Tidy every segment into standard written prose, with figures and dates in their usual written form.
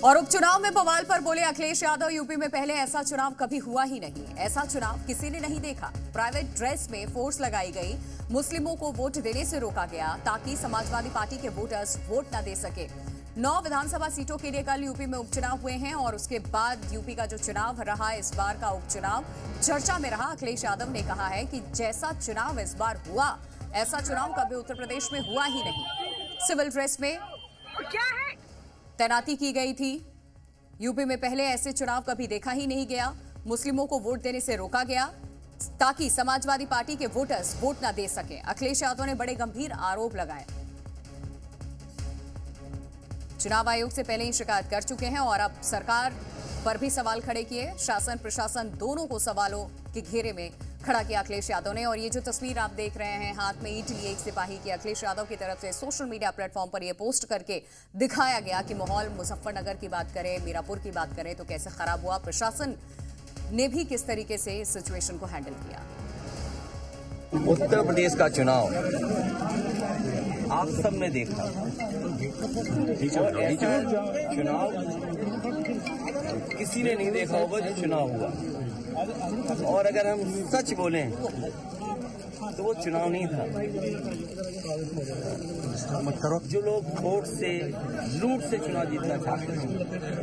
और उपचुनाव में बवाल पर बोले अखिलेश यादव, यूपी में पहले ऐसा चुनाव कभी हुआ ही नहीं। ऐसा चुनाव किसी ने नहीं देखा। प्राइवेट ड्रेस में फोर्स लगाई गई, मुस्लिमों को वोट देने से रोका गया ताकि समाजवादी पार्टी के वोटर्स वोट न दे सके। 9 विधानसभा सीटों के लिए कल यूपी में उपचुनाव हुए हैं और उसके बाद यूपी का जो चुनाव रहा, इस बार का उपचुनाव चर्चा में रहा। अखिलेश यादव ने कहा है कि जैसा चुनाव इस बार हुआ, ऐसा चुनाव कभी उत्तर प्रदेश में हुआ ही नहीं। सिविल ड्रेस में क्या है तैनाती की गई थी। यूपी में पहले ऐसे चुनाव कभी देखा ही नहीं गया। मुस्लिमों को वोट देने से रोका गया ताकि समाजवादी पार्टी के वोटर्स वोट न दे सके। अखिलेश यादव ने बड़े गंभीर आरोप लगाए। चुनाव आयोग से पहले ही शिकायत कर चुके हैं और अब सरकार पर भी सवाल खड़े किए। शासन प्रशासन दोनों को सवालों के घेरे में खड़ा किया अखिलेश यादव ने। और ये जो तस्वीर आप देख रहे हैं, हाथ में ईंट लिए एक सिपाही की, अखिलेश यादव की तरफ से सोशल मीडिया प्लेटफॉर्म पर यह पोस्ट करके दिखाया गया कि माहौल मुजफ्फरनगर की बात करें, मीरापुर की बात करें तो कैसे खराब हुआ। प्रशासन ने भी किस तरीके से इस सिचुएशन को हैंडल किया। उत्तर प्रदेश का चुनाव आप सब ने देखा और ऐसा चुनाव किसी ने नहीं देखा होगा जो चुनाव हुआ। और अगर हम सच बोलें तो वो चुनाव नहीं था। जो लोग वोट से, लूट से चुनाव जीतना चाहते थे,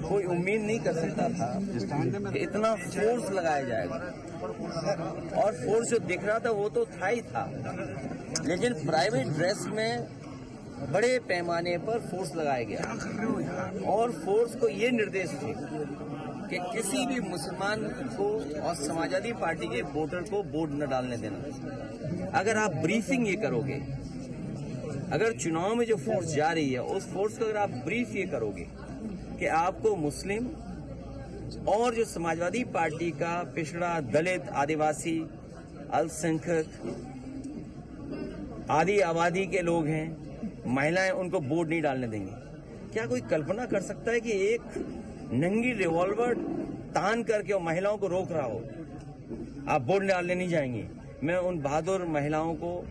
कोई उम्मीद नहीं कर सकता था कि इतना फोर्स लगाया जाएगा। और फोर्स जो दिख रहा था वो तो था ही था, लेकिन प्राइवेट ड्रेस में बड़े पैमाने पर फोर्स लगाया गया। और फोर्स को ये निर्देश थे कि किसी भी मुसलमान को और समाजवादी पार्टी के वोटर को वोट न डालने देना। अगर आप ब्रीफिंग ये करोगे, अगर चुनाव में जो फोर्स जा रही है उस फोर्स को अगर आप ब्रीफ ये करोगे कि आपको मुस्लिम और जो समाजवादी पार्टी का पिछड़ा, दलित, आदिवासी, अल्पसंख्यक, आदि आबादी के लोग हैं, महिलाएं, उनको वोट नहीं डालने देंगे। क्या कोई कल्पना कर सकता है कि एक नंगी रिवॉल्वर तान करके और महिलाओं को रोक रहा हो, आप वोट डालने नहीं जाएंगे? मैं उन बहादुर महिलाओं को,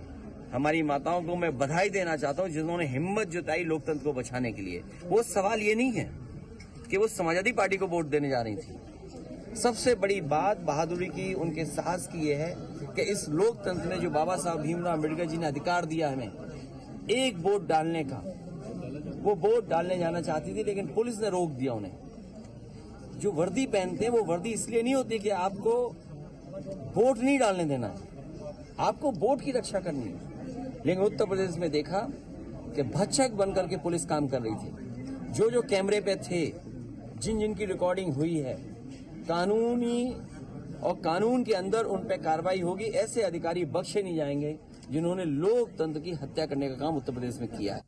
हमारी माताओं को मैं बधाई देना चाहता हूं जिन्होंने हिम्मत जुटाई लोकतंत्र को बचाने के लिए। वो सवाल ये नहीं है कि वो समाजवादी पार्टी को वोट देने जा रही थी। सबसे बड़ी बात बहादुरी की, उनके साहस की ये है कि इस लोकतंत्र ने, जो बाबा साहब भीमराव अम्बेडकर जी ने अधिकार दिया हमें एक वोट डालने का, वो वोट डालने जाना चाहती थी लेकिन पुलिस ने रोक दिया उन्हें। जो वर्दी पहनते हैं वो वर्दी इसलिए नहीं होती कि आपको वोट नहीं डालने देना है, आपको वोट की रक्षा करनी है। लेकिन उत्तर प्रदेश में देखा कि भक्षक बनकर के पुलिस काम कर रही थी। जो जो कैमरे पे थे, जिन जिन की रिकॉर्डिंग हुई है, कानूनी और कानून के अंदर उन पे कार्रवाई होगी। ऐसे अधिकारी बख्शे नहीं जाएंगे जिन्होंने लोकतंत्र की हत्या करने का काम उत्तर प्रदेश में किया है।